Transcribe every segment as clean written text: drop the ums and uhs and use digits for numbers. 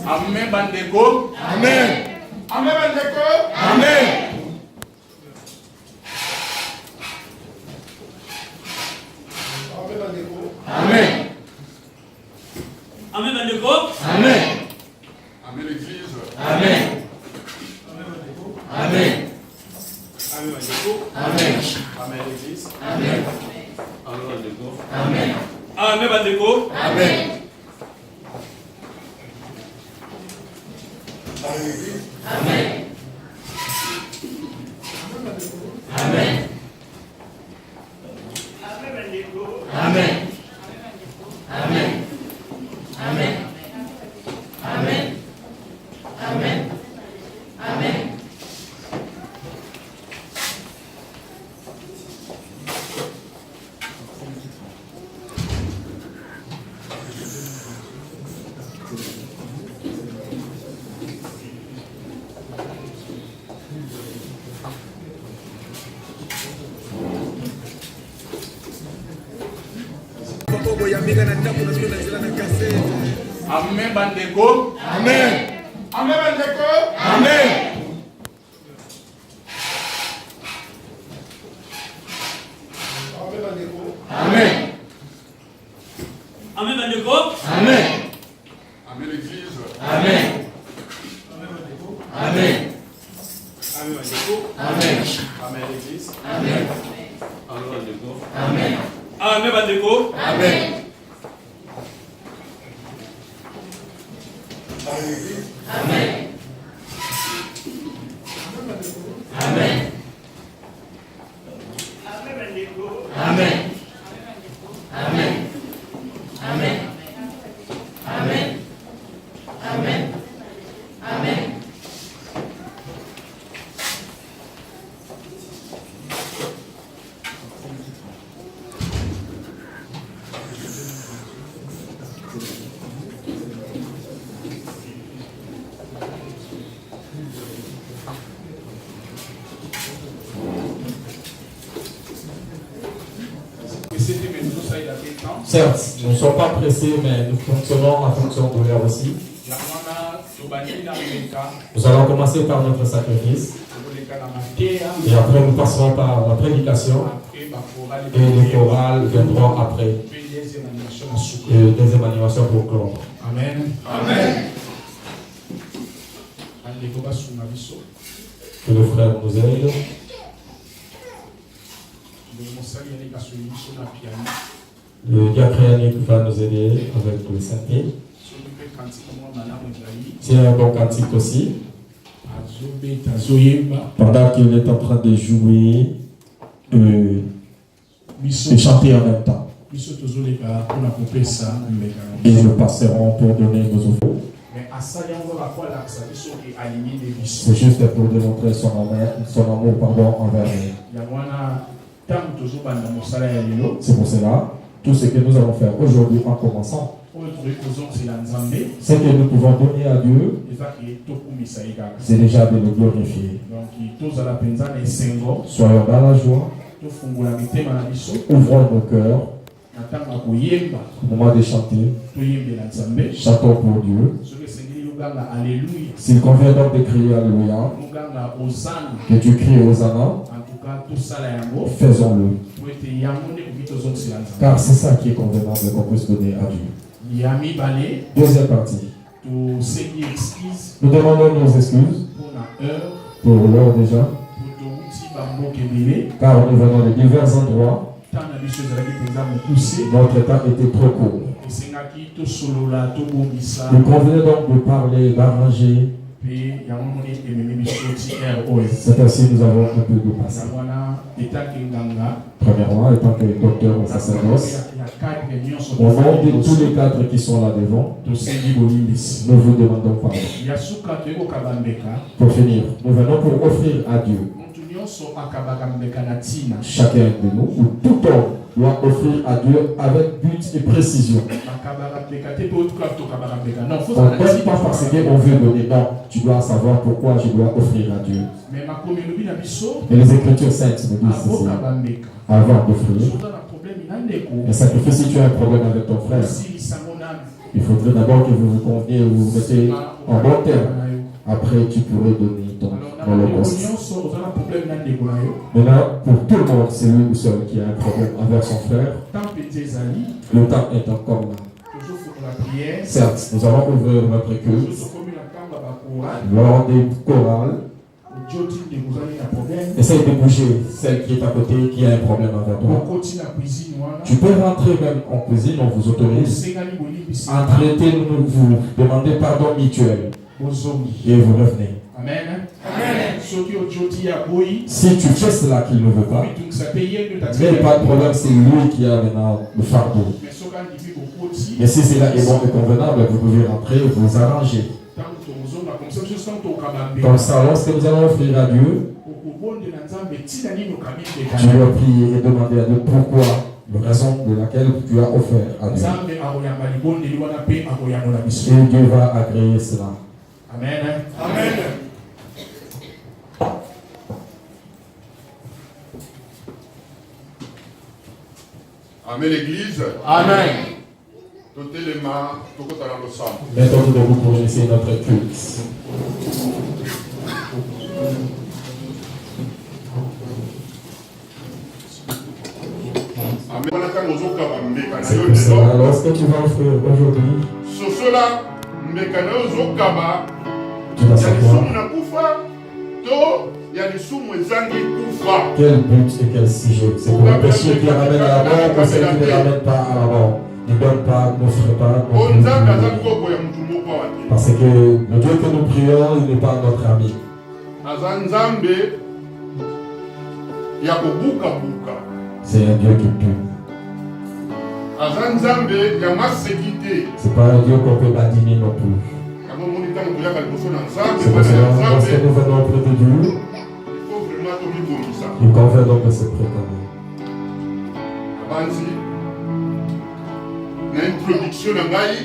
Amen bandeko. Amen. Amen bandeko. Amen. Amen. Amen bandeko. Amen. Amen l'église. Amen. Amen. Amen bandeko. Amen. Amen l'église. Amen. Amen bandeko. Amen. Amen bandeko. Amen. Amen. Amen. Amen. Amen. Amen. Amen. Amen. Amen. Amen bandeko. Amen. Amen bandeko. Amen. Amen. Amen bandeko. Amen. Amen l'église. Amen. Amen. Amen bandeko. Amen. Amen l'église. Amen. Amen bandeko. Amen. Amen bandeko. Amen. Amen. Amen. Amen. Amen. Amen. Amen. Amen. Amen. Certes, nous ne sommes pas pressés, mais nous fonctionnons en fonction de l'heure aussi. Nous allons commencer par notre sacrifice. Et après, nous passerons par la prédication. Et les chorales viendront après. Et deuxième animation pour clore. Amen. Amen. Que le frère nous aide. Le diacre Yannick va nous aider avec le synthé. C'est un bon cantique aussi. Pendant qu'il est en train de jouer et chanter en même temps. Et nous passerons pour donner nos offres. C'est juste pour démontrer son amour envers nous. C'est pour cela, tout ce que nous allons faire aujourd'hui en commençant, c'est que nous pouvons donner à Dieu, c'est déjà de le glorifier. Soyons dans la joie, ouvrons nos cœurs, au moment de chanter, chantons pour Dieu. S'il convient donc de crier Alléluia, que tu cries Hosanna, faisons-le. Car c'est ça qui est convenable qu'on puisse donner à Dieu. Deuxième partie. Nous demandons nos excuses pour l'heure déjà, car nous venons de divers endroits. Notre temps était trop court. Il convenait donc de parler, d'arranger. C'est ainsi que nous avons un peu de passé. Premièrement, étant que docteur au sacerdoce, au nom de tous les cadres qui sont là devant, nous vous demandons pardon. Pour finir, nous venons pour offrir à Dieu. Chacun de nous, ou tout homme, doit offrir à Dieu avec but et précision. On ne donne pas parce qu'on veut donner, non. Tu dois savoir pourquoi je dois offrir à Dieu. Et les Écritures saintes nous disent ceci. Avant d'offrir, et sacrifier si tu as un problème avec ton frère. Il faudrait d'abord que vous vous conveniez, vous vous mettez en bon terme. Après, tu pourrais donner ton holocauste. Maintenant, pour tout le monde, c'est lui ou seul qui a un problème avec son frère. Le temps est encore là. Certes, nous allons ouvrir notre queue lors des chorales. Essaye de bouger celle qui est à côté, qui a un problème avec toi. Tu peux rentrer même en cuisine, on vous autorise. Entrez, vous demandez pardon mutuel. Et vous revenez. Amen. Si tu fais cela qu'il ne veut pas, mais pas de problème, c'est lui qui a maintenant le fardeau. Mais si cela est bon et convenable, vous pouvez rentrer, vous arranger. Comme ça, lorsque nous allons offrir à Dieu, tu vas prier et demander à Dieu pourquoi, la raison de laquelle tu as offert à Dieu. Et Dieu va agréer cela. Amen. Amen. Amen l'église. Amen. Mettons-nous debout pour initier notre culte. C'est pour cela, lorsque tu vas offrir aujourd'hui, tu vas savoir quel but et quel sujet. C'est pour le péché qui ramène à la mort, ou celle qui ne ramène pas à la mort. Ne donne pas, ne ferait pas. Parce que le Dieu que nous prions, il n'est pas notre ami. C'est un Dieu qui tue. C'est pas un Dieu qu'on peut badiner non plus. C'est pour cela, lorsque nous venons auprès de Dieu, il convient donc de se préparer.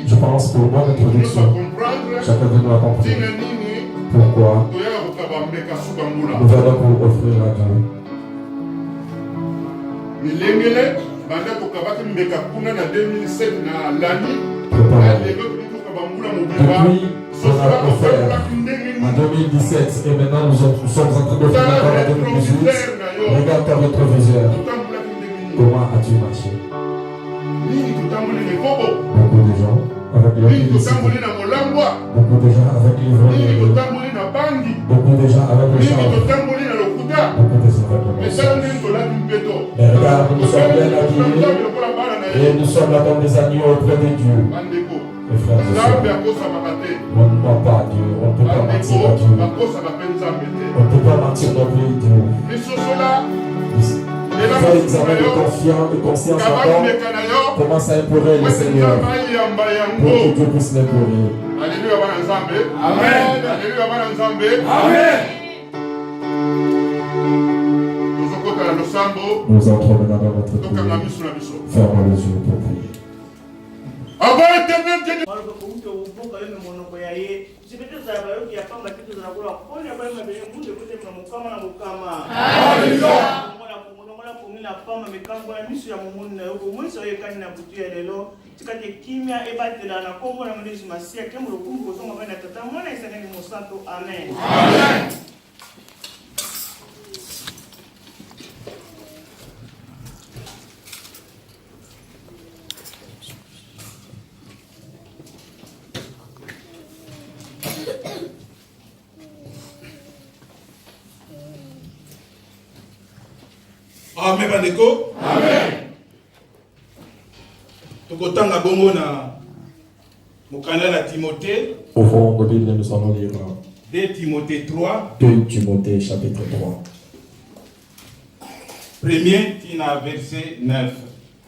Je pense pour moi l'introduction, chacun de nous a compris pourquoi nous venons pour offrir à Dieu. Depuis, on a offert en 2017 et maintenant nous sommes en train de faire encore en 2018. Regarde ton rétroviseur. Comment as-tu marché? Beaucoup de gens avec leur publicité. Beaucoup de gens avec les volets. Beaucoup de gens avec le change. Beaucoup de gens avec le mensonge. Mais regarde, nous sommes bien habillés et nous sommes là comme des agneaux auprès de Dieu. Mes frères et sœurs, on ne ment pas Dieu, on ne peut pas mentir à Dieu. On ne peut pas mentir non plus Dieu. Fais l'examen de conscience encore. Commence à implorer le Seigneur pour que Dieu puisse l'implorer. Alléluia. Amen. Alléluia. Amen. Nous entrons maintenant dans notre prière. Fermons les yeux pour prier. Amen. Amen bandeko. Amen. Tokotanga bongo na mokanda na Timothée. Ouvrons nos Bibles, nous allons lire 2 Timothée 3. 2 Timothée chapitre 3. Premier tina verset 9.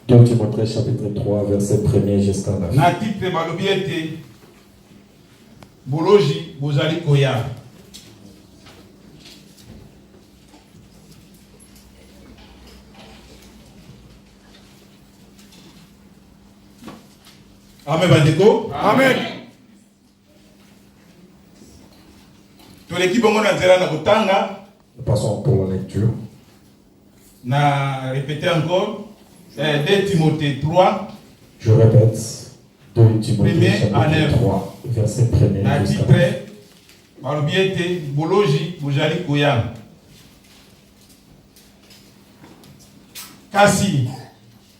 2 Timothée chapitre 3 verset 1er jusqu'à 9. Na titre balobi ete boloji bozali koya. Amen bandeko. Amen. Toleki bongo na nzela na kotanga. Nous passons pour la lecture. Na répéter encore 2 Timothée 3. Je répète, 2 Timothée Premier chapitre à 3, verset 1er na jusqu'à titre balobi ete boloji bozali koyanga kasi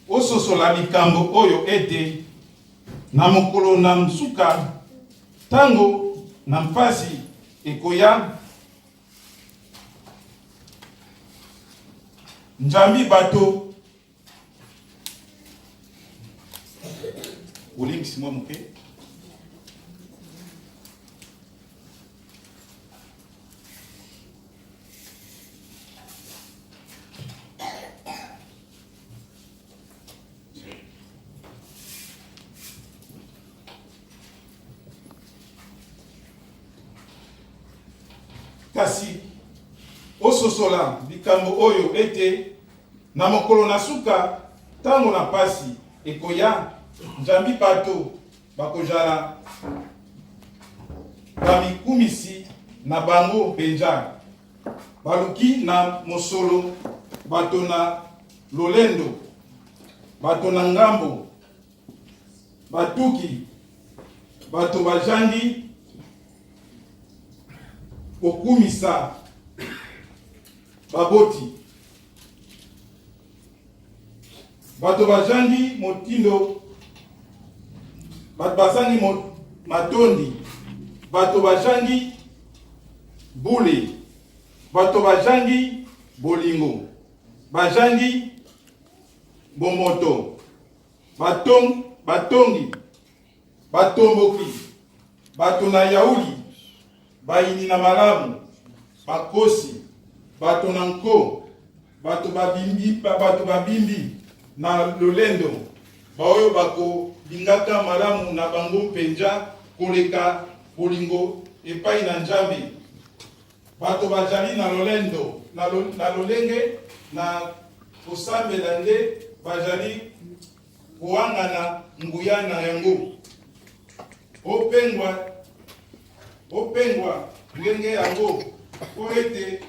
ososola likambo oyo ete na mokolo na msuka tango na mpasi ekoya njambi bato olimbisi mwa moke kasi ososola likambo oyo ete na mokolo na suka tango na pasi ekoya njambi bato bakozala bamikumisi na bango penja baluki na mosolo bato na lolendo bato na ngambo batuki bato bajandi kokumisa baboti bato bajandi motindo bato bazangi matondi bato bajandi bule bato bajandi bolingo bajandi bomoto batongi batomboki bato na yauli bayini na malamu bakosi bato na nko bato babimbi na lolendo baoyo bakolingaka malamu na bango mpenza koleka bolingo epai na Nzambe bato bajali na lolendo na lolenge na kosambela nde bajali koangana nguya na yango opengwa ndenge yango po ete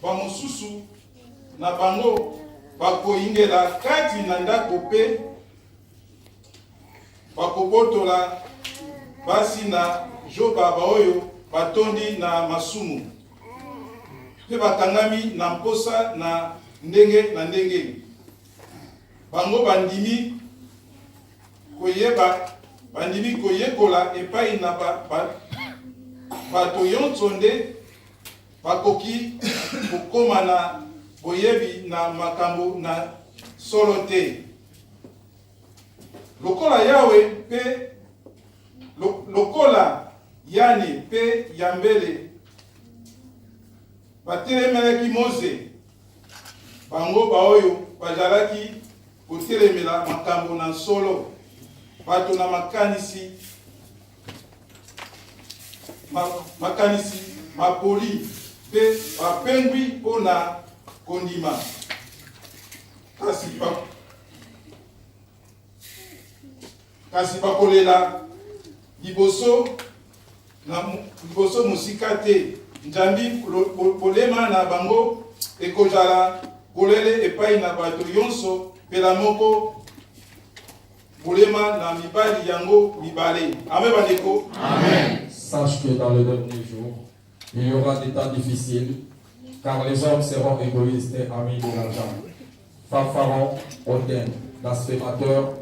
bamosusu na bango bakoyingela kati na ndako pe bakobotola basi na joba baoyo batondi na masumu pe bakangami na mposa na ndenge bango bandimi koyekola epai na bato nyonso nde bakoki kokoma na boyebi na makambo na solo te lokola yawe pe lokola yani pe yambele batelemelaki Moze bango baoyo bazalaki kotelemela makambo na solo bato na makanisi mapoli pe bapengwi mpona kondima kasi bakolela liboso mosika te Nzambi bolema na bango ekozala kolele epai na bato yonso pela moko bolema na mibali yango mibale. Amen bandeko. Amen. Sache que dans le dernier jour, il y aura des temps difficiles, car les hommes seront égoïstes et amis de l'argent, fanfarons, hautains, blasphémateurs,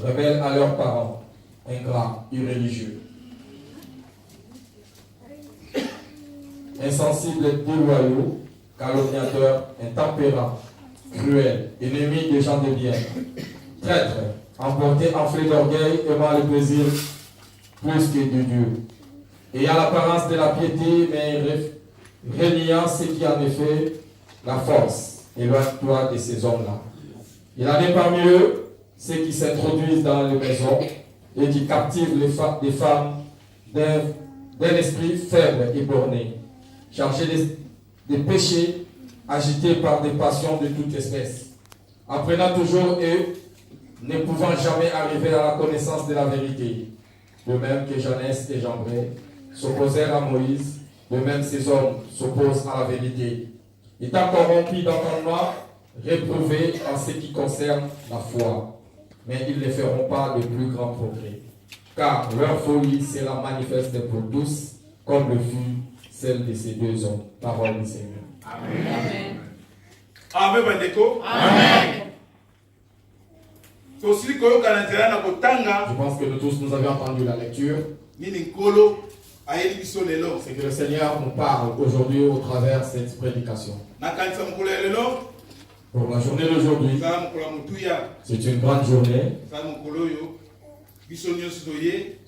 rebelles à leurs parents, ingrats, irréligieux, insensibles et déloyaux, calomniateurs, intempérants, cruels, ennemis des gens de bien, traîtres, emportés, enflés d'orgueil, aimant le plaisir plus que de Dieu, ayant l'apparence de la piété, mais reniant ce qui en effet la force. Éloigne-toi de ces hommes-là. Il y en a parmi eux ceux qui s'introduisent dans les maisons et qui captivent les femmes d'un esprit faible et borné, chargés de péchés, agités par des passions de toute espèce, apprenant toujours et ne pouvant jamais arriver à la connaissance de la vérité. De même que Janès et Jambres s'opposèrent à Moïse, de même ces hommes s'opposent à la vérité, étant corrompus d'entendement, réprouvés en ce qui concerne la foi, mais ils ne feront pas de plus grands progrès. car leur folie sera manifeste pour tous, comme le fut celle de ces deux hommes. Parole du Seigneur. Amen. Amen, bandeko. Amen. Je pense que nous tous nous avions entendu la lecture. C'est que le Seigneur nous parle aujourd'hui au travers de cette prédication. Pour la journée d'aujourd'hui, c'est une grande journée.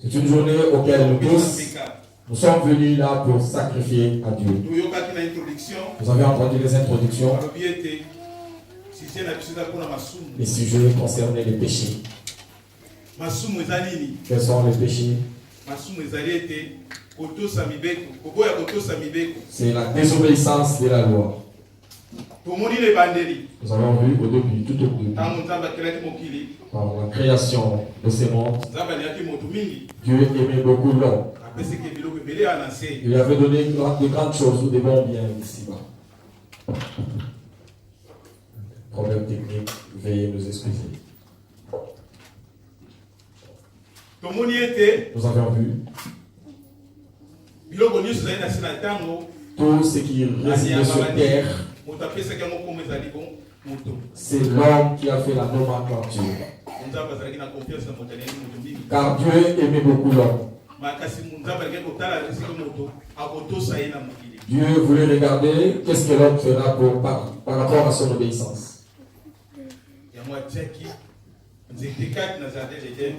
C'est une journée auquel nous tous nous sommes venus là pour sacrifier à Dieu. Vous avez entendu les introductions. Les sujets concernaient les péchés. Quels sont les péchés? C'est la désobéissance de la loi. Nous avons vu au début, tout au début, par la création de ces mondes, Dieu aimait beaucoup l'homme. Il lui avait donné de grandes choses ou des bons biens ici-bas. Problème technique, veuillez nous excuser. Nous avions vu tout ce qui réside sur terre. C'est l'homme qui a fait la nomenclature. Car Dieu aimait beaucoup l'homme. Dieu voulait regarder qu'est-ce que l'homme fera par rapport à son obéissance.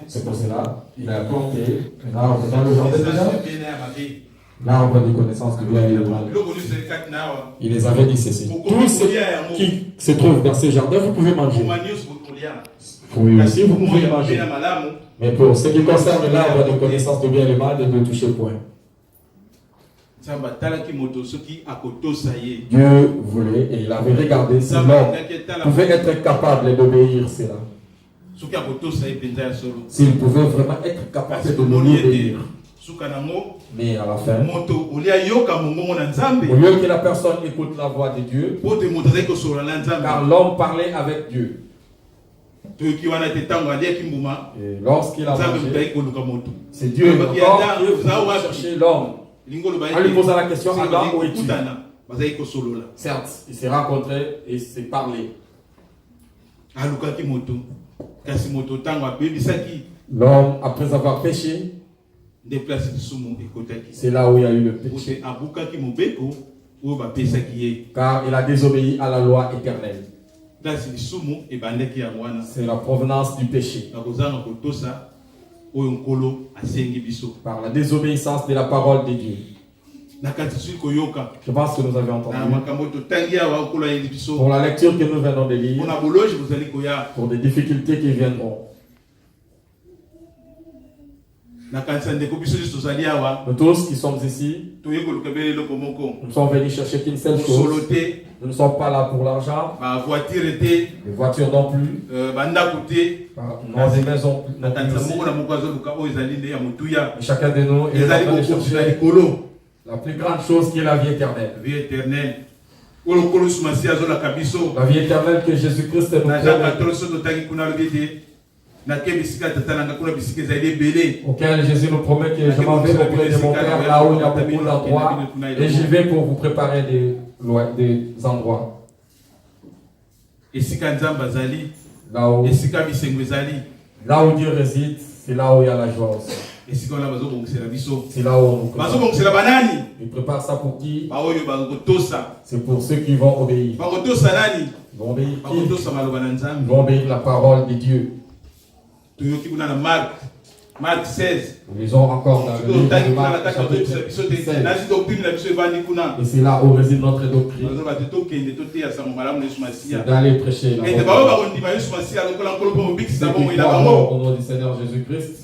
C'est pour cela qu'il a planté un arbre dans le jardin déjà. L'arbre de connaissance du bien et du mal. Il les avait dit ceci. Tout ce qui se trouve dans ce jardin, vous pouvez manger. Oui, aussi, vous pouvez manger. Mais pour ce qui concerne l'arbre de connaissance du bien et du mal, ne touchez point. Dieu voulait et il avait regardé si l'homme pouvait être capable d'obéir cela. S'il pouvait vraiment être capable de l'obéir. Mais à la fin, au lieu que la personne écoute la voix de Dieu, car l'homme parlait avec Dieu. Et lorsqu'il a mangé, c'est Dieu encore qui est venu chercher l'homme. En lui posant la question, Adam, où es-tu? Certes, il s'est rencontré et il s'est parlé. L'homme, après avoir péché, c'est là où il y a eu le péché. Car il a désobéi à la loi éternelle. C'est la provenance du péché. Par la désobéissance de la parole de Dieu. Je pense que nous avions entendu. Pour la lecture que nous venons de lire, pour des difficultés qui viendront. Nous tous qui sommes ici, nous sommes venus chercher qu'une seule chose. Nous ne sommes pas là pour l'argent. Les voitures non plus. Nos maisons non plus. Chacun de nous est en train de chercher la plus grande chose qui est la vie éternelle. La vie éternelle que Jésus-Christ nous promet. Auquel Jésus nous promet que je m'en vais auprès de mon Père là où il y a beaucoup d'endroits et j'y vais pour vous préparer des endroits. Là où Dieu réside, c'est là où il y a la joie aussi. C'est là où il prépare ça pour qui? C'est pour ceux qui vont obéir. Ils vont obéir qui? Ils vont obéir la parole de Dieu. Marc 16. Nous lisons encore dans le livre de Marc, chapitre 16. Et c'est là où réside notre doctrine. C'est d'aller prêcher la parole. Ceux qui croient au nom du Seigneur Jésus-Christ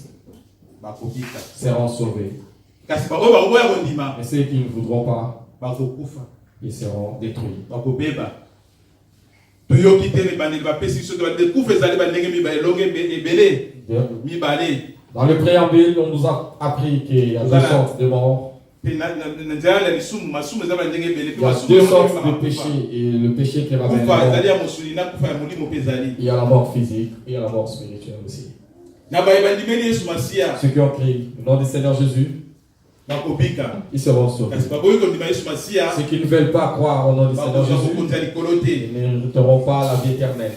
seront sauvés. Mais ceux qui ne voudront pas, ils seront détruits. Dans le préambule, on nous a appris qu'il y a deux sortes de morts. Il y a deux sortes de péchés. Et le péché qui ramène la mort, il y a la mort physique et il y a la mort spirituelle aussi. Ceux qui ont crié au nom du Seigneur Jésus, ils seront sauvés. Ceux qui ne veulent pas croire au nom du Seigneur Jésus, ils ne n'hériteront pas la vie éternelle.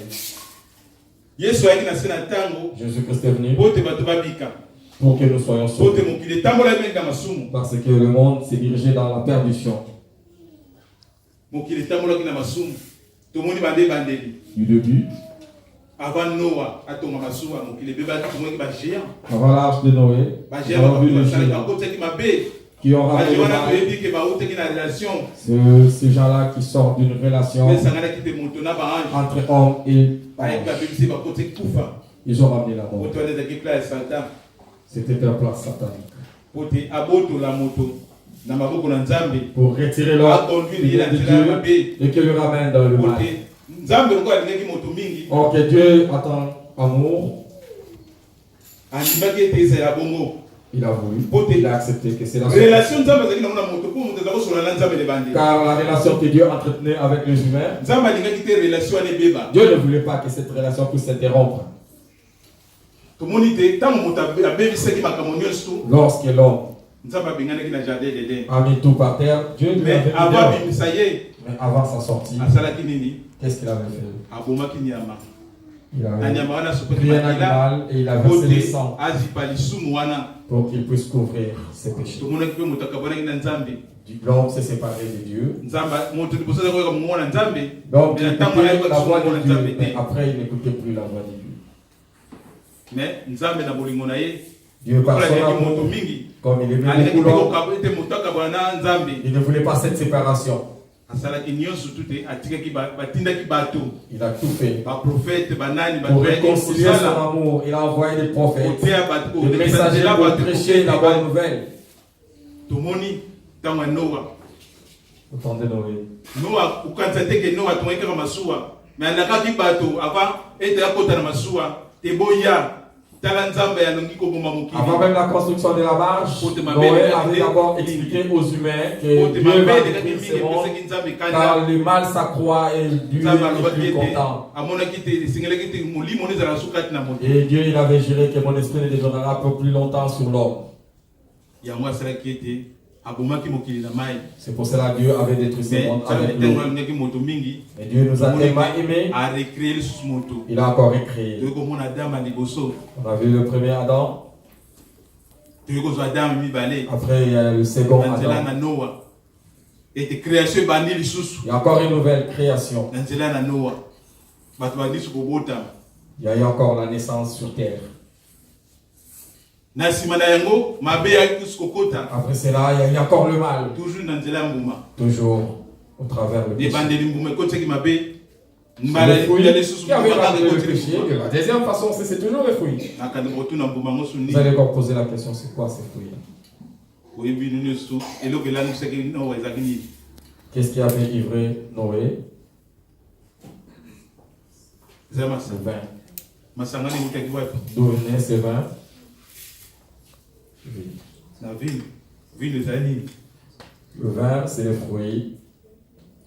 Jésus-Christ est venu pour que nous soyons sauvés. Parce que le monde s'est dirigé dans la perdition. Du début, avant l'âge de Noé, nous avons vu les géants qui ont ramené le mal. Ces gens-là qui sortent d'une relation entre homme et ange. Ils ont ramené la mort. C'était un plan satanique. Pour retirer l'homme de Dieu et qu'il le ramène dans le mal. Or que Dieu attend amour. Il a voulu, il a accepté que c'est la relation. Car la relation que Dieu entretenait avec les humains, Dieu ne voulait pas que cette relation puisse s'interrompre. Lorsque l'homme a mis tout par terre, Dieu lui avait dit. Mais avant sa sortie, qu'est-ce qu'il avait fait? Il avait pris un animal et il a versé le sang pour qu'il puisse couvrir ses péchés. L'homme s'est séparé de Dieu. L'homme écoutait la voix de Dieu, mais après il n'écoutait plus la voix de Dieu. Dieu par son amour, comme il aimait beaucoup l'homme, il ne voulait pas cette séparation. Il a tout fait pour réconcilier son amour. Il a envoyé des prophètes, des messagers pour prêcher la bonne nouvelle. Au temps de Noé. Avant même la construction de la marche, Noé avait d'abord expliqué aux humains que Dieu va détruire ce monde car le mal s'accroît et Dieu est plus content. Et Dieu il avait juré que mon esprit ne demeurera pas plus longtemps sur l'homme. C'est pour cela que Dieu avait détruit ce monde avec l'eau. Et Dieu nous a tellement aimés, il a encore recréé. On a vu le premier Adam. Après il y a le second Adam. Il y a encore une nouvelle création. Il y a eu encore la naissance sur terre. Après cela, il y a encore le mal. Toujours au travers le péché. Le fruit qui avait ramené le péché. La deuxième façon, c'est toujours le fruit. Vous allez encore poser la question, c'est quoi ces fruits? Qu'est-ce qui avait livré Noé? Le vin. D'où venait ce vin? Le vin, c'est le fruit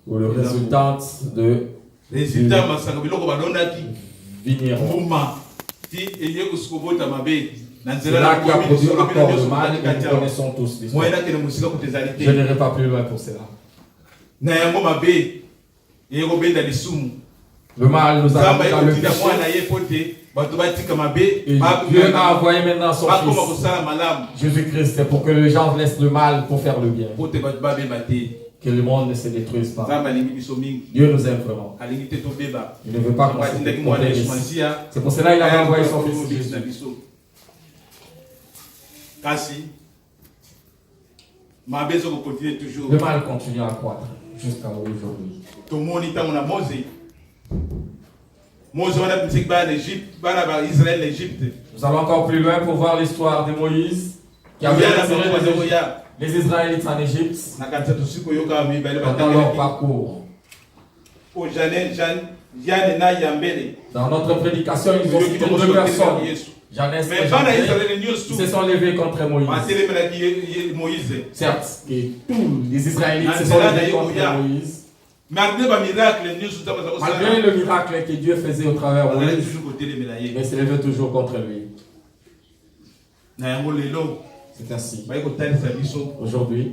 ou le résultat de vigneron. C'est là qui a produit encore le mal et nous connaissons tous l'histoire. Je n'irai pas plus loin pour cela. Le mal nous a ramené dans le péché. Et Dieu a envoyé maintenant son Fils, Jésus-Christ, pour que les gens laissent le mal pour faire le bien. Que le monde ne se détruise pas. Dieu nous aime vraiment. Il ne veut pas qu'on se détruise. C'est pour cela qu'il a envoyé son Fils Jésus. Le mal continue à croître jusqu'à aujourd'hui. Nous allons encore plus loin pour voir l'histoire de Moïse qui avait retiré les Israélites en Égypte pendant leur parcours. Dans notre prédication, ils ont cité deux personnes, Janès et Jambres, qui se sont levés contre Moïse. Certes, que tous les Israélites se sont levés contre Moïse. Malgré le miracle que Dieu faisait au travers de Moïse, mais il se levait toujours contre lui. C'est ainsi. Aujourd'hui,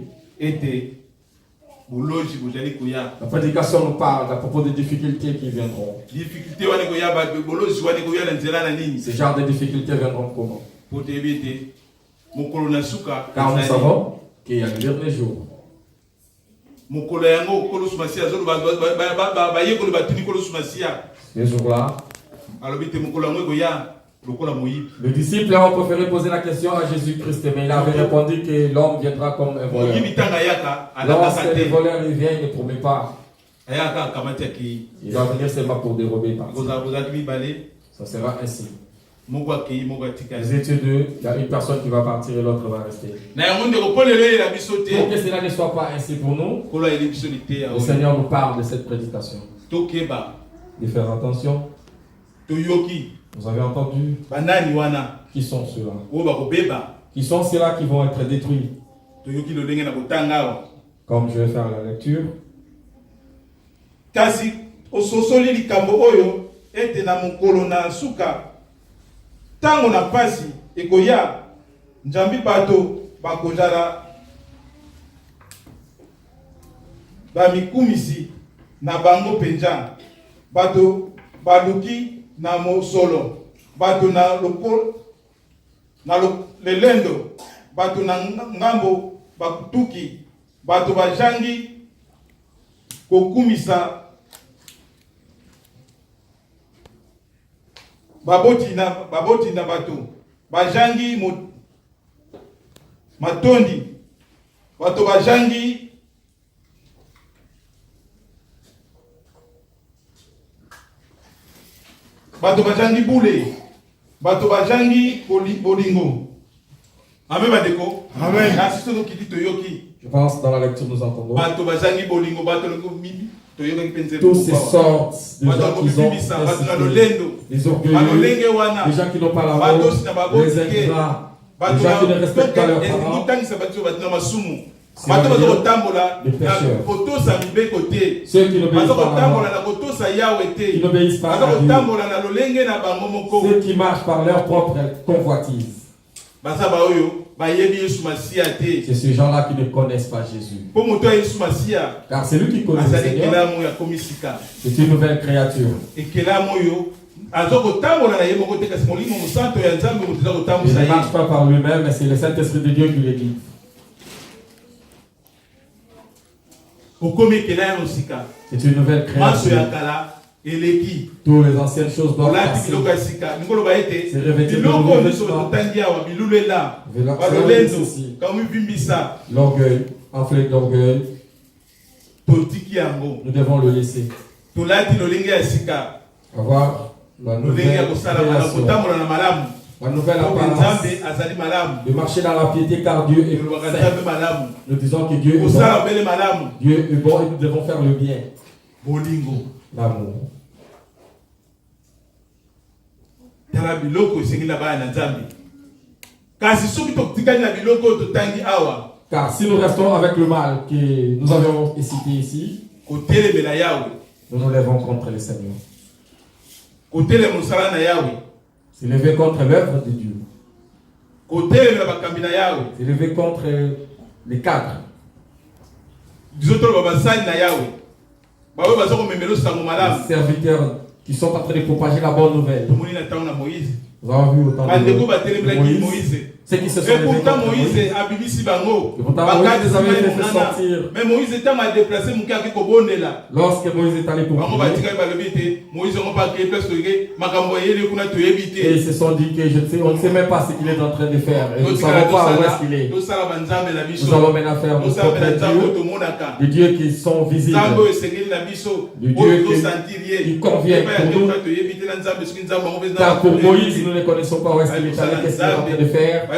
la prédication nous parle à propos des difficultés qui viendront. Ces genres de difficultés viendront comment? Car nous savons qu'il y a le dernier jour. Ce jour-là, le disciple a préféré poser la question à Jésus-Christ, mais il avait répondu que l'homme viendra comme un voleur. Lorsque les voleurs viennent, il ne promet pas. Il va venir seulement pour dérober. Ça sera ainsi. Les études, il y a une personne qui va partir et l'autre va rester. Pour que cela ne soit pas ainsi pour nous, le Seigneur nous parle de cette prédication. De faire attention. Vous avez entendu? Qui sont ceux-là? Qui sont ceux-là qui vont être détruits? Comme je vais faire la lecture. Kasi ososoli likambo oyo ete na mokolo na suka tango na pasi ekoya njambi bato bakozala bamikumisi na bango penja bato baluki na mosolo bato na lelendo bato na ngambo bakutuki bato bajangi kokumisa baboti na bato bajangi matondi bato bajangi bule bato bajangi bolingo. Amen badeko. Amen. Je pense dans la lecture nous entendons tous ces sortes de gens qui ont les orgueilleux, les gens qui n'ont pas la honte, les ingrats, les gens qui ne respectent pas leurs parents, les pécheurs, ceux qui n'obéissent pas à Dieu, ceux qui marchent par leur propre convoitise. C'est ces gens-là qui ne connaissent pas Jésus. Car c'est lui qui connaît le Seigneur. C'est une nouvelle créature. Il ne marche pas par lui-même, mais c'est le Saint-Esprit de Dieu qui le guide. C'est une nouvelle créature. Toutes les anciennes choses doivent passer. C'est revêtir de nouveaux vêtements. L'orgueil, enflé d'orgueil, nous devons le laisser. Avoir la nouvelle création, la nouvelle apparence de marcher dans la piété car Dieu est saint. Nous disons que Dieu est bon. Dieu est bon et nous devons faire le bien. L'amour. Car si nous restons avec le mal que nous avons cité ici, nous nous lèvons contre le Seigneur. S'élever contre l'œuvre de Dieu. S'élever contre les cadres. Les serviteurs qui sont en train de propager la bonne nouvelle. Nous avons vu autant de Moïse. Ceux qui se sont levés contre Moïse. Et pourtant Moïse les avait fait sortir. Mais Moïse était mal déplacé. Lorsque Moïse est allé pour prier, et ils se sont dit que on ne sait même pas ce qu'il est en train de faire. Et nous ne savons pas où est-ce qu'il est. Nous allons maintenant faire nos propres dieux, des dieux qui sont visibles, des dieux qui conviennent pour nous. Car pour Moïse, nous ne connaissons pas où est-ce qu'il est allé, qu'est-ce qu'il est en train de faire.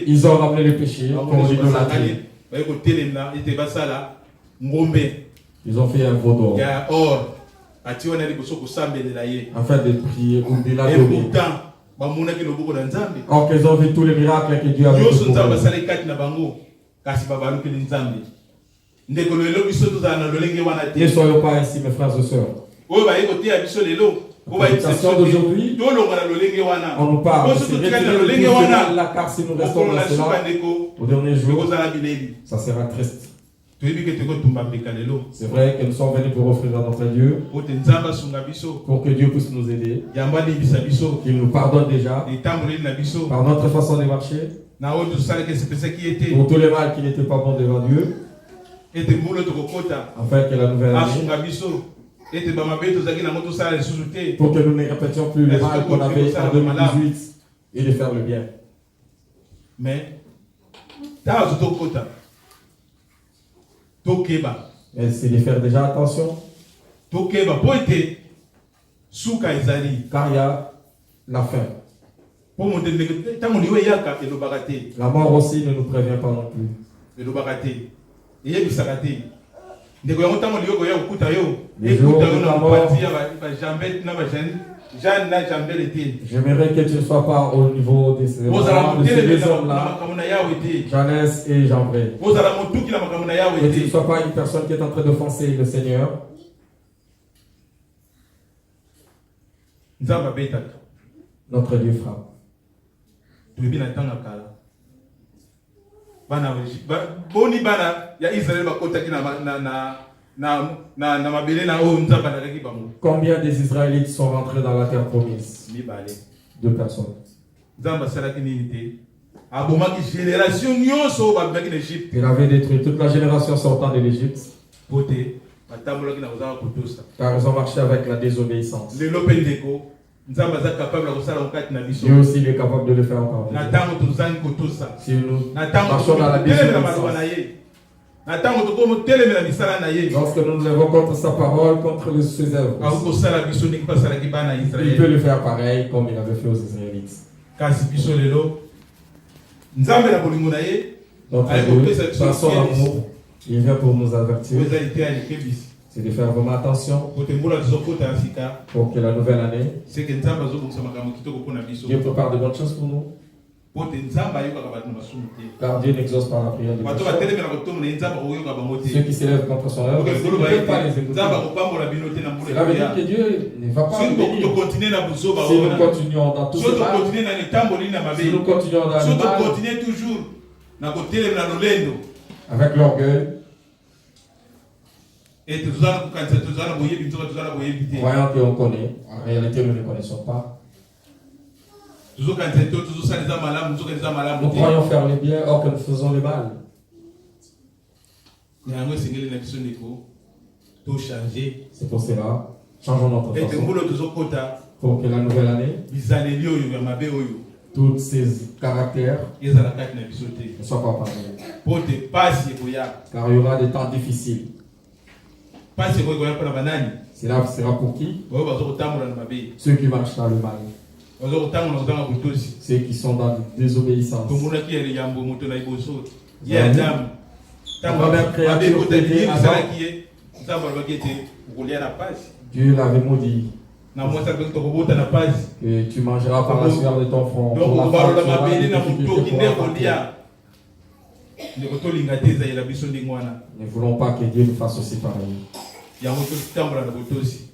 Ils ont ramené le péché pour l'idolâtrie. Ils ont fait un veau d'or afin de prier ou de l'adorer. Or qu'ils ont vu tous les miracles que Dieu a fait pour eux. Ne soyons pas ainsi, mes frères et sœurs. pour l'exception d'aujourd'hui, on nous parle de se retirer de la car si nous restons dans cela, au dernier jour, ça sera triste. C'est vrai que nous sommes venus pour offrir à notre Dieu, pour que Dieu puisse nous aider, qu'il nous pardonne déjà par notre façon de marcher, pour tous les mal qui n'étaient pas bons devant Dieu, afin que la nouvelle année, pour que nous ne répétions plus le mal qu'on avait en 2018 et de faire le bien. Mais, c'est de faire déjà attention, car il y a la faim. La mort aussi ne nous prévient pas non plus. Les jours où j'aimerais que tu ne sois pas au niveau de ces hommes-là, Jeannès et Jean-Bré. Que tu ne sois pas une personne qui est en train d'offenser le Seigneur. Notre Dieu frappe. Combien des Israélites sont rentrés dans la terre promise? 2 personnes. Il avait détruit toute la génération sortant de l'Égypte, car ils ont marché avec la désobéissance. Dieu aussi il est capable de le faire encore. Si nous marchons dans la désobéissance, lorsque nous nous lèvons contre sa parole, contre ses œuvres, il peut le faire pareil comme il avait fait aux Israélites. Notre Dieu, par son amour, il vient pour nous avertir. C'est de faire vraiment attention pour que la nouvelle année, Dieu prépare de bonnes choses pour nous. Car Dieu n'exauce pas la prière de ceux qui s'élèvent contre son œuvre, ne peuvent pas les écouter. Cela veut dire que Dieu ne va pas nous bénir. Si nous continuons dans tout ce mal, si nous continuons dans le mal, avec l'orgueil, voyant qu'on connaît, en réalité nous ne connaissons pas. Nous croyons faire le bien, or que nous faisons le mal. C'est pour cela, changeons notre façon. Pour que la nouvelle année, tous ces caractères ne soient pas parlés. Car il y aura des temps difficiles. Cela sera pour qui? Ceux qui marchent dans le mal. Ceux qui sont dans la désobéissance. La première créature était Adam. Dieu l'avait maudit. Que tu mangeras par la sueur de ton front. Pour la femme, tu auras des difficultés pour apporter. Ne voulons pas que Dieu nous fasse aussi pareil.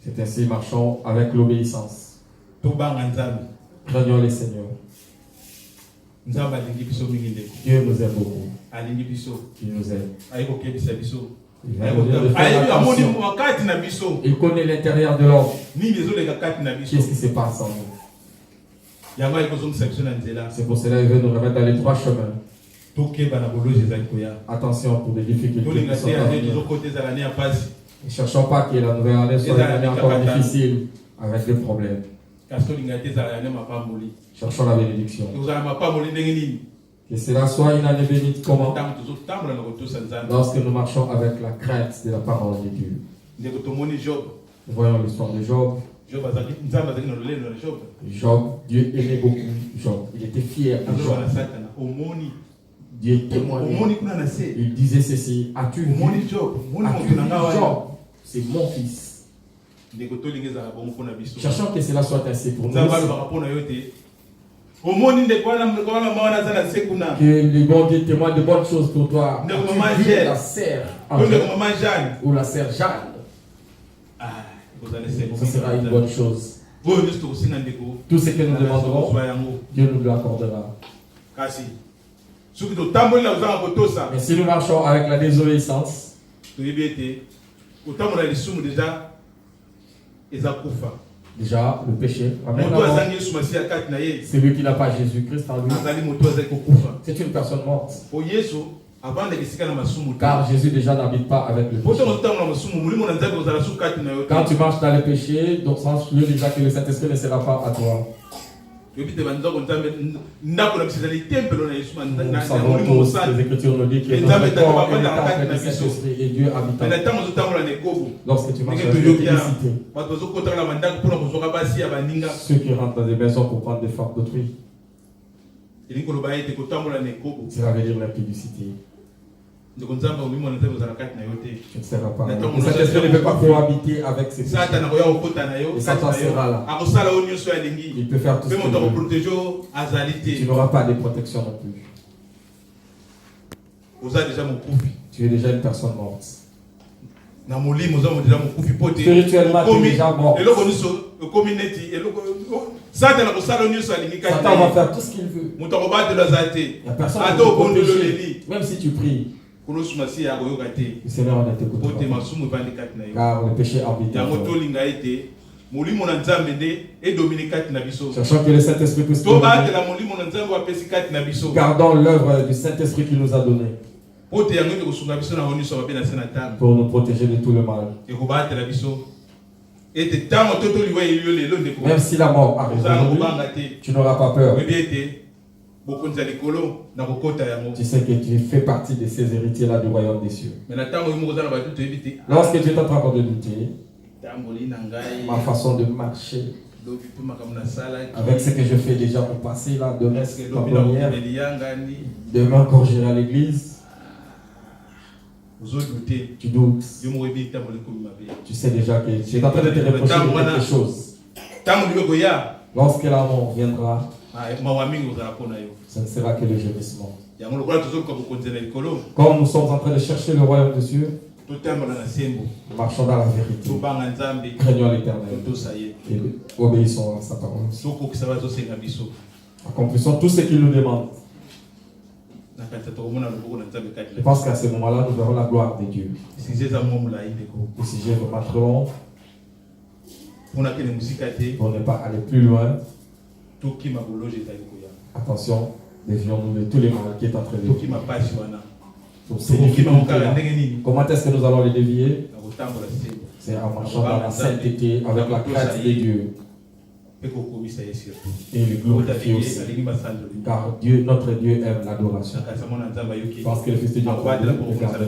C'est ainsi, marchons avec l'obéissance. Craignons les Seigneurs. Dieu nous aime beaucoup. Il nous aime. Il connaît l'intérieur de l'homme. Qu'est-ce qui se passe en nous? C'est pour cela qu'il veut nous remettre dans les 3 chemins. Attention pour des difficultés qui sont à venir. Ne cherchons pas que la nouvelle année soit une année encore difficile avec des problèmes. Cherchons la bénédiction. Que cela soit une année bénie comment? Lorsque nous marchons avec la crainte de la parole de Dieu. Nous voyons l'histoire de Job. Job, Dieu aimait beaucoup Job. Il était fier de Job. Dieu témoignait. Il disait ceci: as-tu vu Job? C'est mon fils. Cherchons que cela soit ainsi pour nous. Que les bons Dieu témoignent de bonnes choses pour toi. As-tu vu la sœur ou la sœur Jeanne? Ce sera une bonne chose. Tout ce que nous demanderons, Dieu nous l'accordera. Mais si nous marchons avec la désobéissance, déjà le péché ramène la mort. Celui qui n'a pas Jésus-Christ en lui, c'est une personne morte. Car Jésus déjà n'habite pas avec le péché. Quand tu marches dans le péché, donc sache-le déjà que le Saint-Esprit ne sera pas à toi. Nous savons tous, les Écritures nous disent que notre corps est le temple du Saint-Esprit et Dieu habite en nous. Lorsque tu marches dans la félicité, ceux qui rentrent dans des maisons pour prendre des femmes d'autrui, cela veut dire l'impudicité. Tu ne seras pas. Le Saint-Esprit ne peut pas cohabiter avec ces péchés. Et Satan sera là. Il peut faire tout ce qu'il veut. Tu n'auras pas de protection non plus. Tu es déjà une personne morte. Spirituellement, tu es déjà mort. Satan va faire tout ce qu'il veut. Il n'y a personne qui peut te protéger. Même si tu pries, le Seigneur ne t'écoute pas. Car le péché habite en toi. Sachant que le Saint-Esprit puisse nous dominer, gardons l'œuvre du Saint-Esprit qu'il nous a donnée pour nous protéger de tout le mal. Même si la mort arrive aujourd'hui, tu n'auras pas peur. Tu sais que tu fais partie de ces héritiers-là du royaume des cieux. Lorsque tu es en train de douter, ma façon de marcher, avec ce que je fais déjà au passé, là, demain, demain encore j'irai à l'église, tu doutes. Tu sais déjà que tu es en train de te reprocher de quelque chose. Lorsque la mort viendra, ce ne sera que le gémissement. Comme nous sommes en train de chercher le royaume des cieux, marchons dans la vérité, craignons l'Éternel et obéissons à sa parole. Accomplissons tout ce qu'il nous demande. Je pense qu'à ce moment-là, nous verrons la gloire de Dieu. Le sujet va trop long pour ne pas aller plus loin. Attention, dévions-nous de tous les mal qui est en train de nous. Comment est-ce que nous allons les dévier? C'est en marchant dans la sainteté avec la crainte de Dieu. Et le glorifier aussi. Car Dieu, notre Dieu aime l'adoration. Parce que le Fils de Dieu le gardera et le reprendra.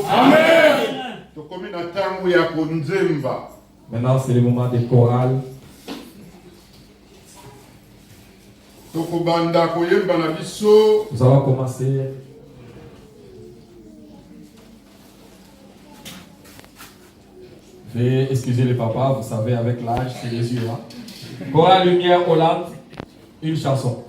Amen. Maintenant, c'est le moment des chorales. Nous allons commencer. Veuillez excuser les papas, vous savez, avec l'âge, c'est les yeux. Chorale Lumière Hollande, une chanson.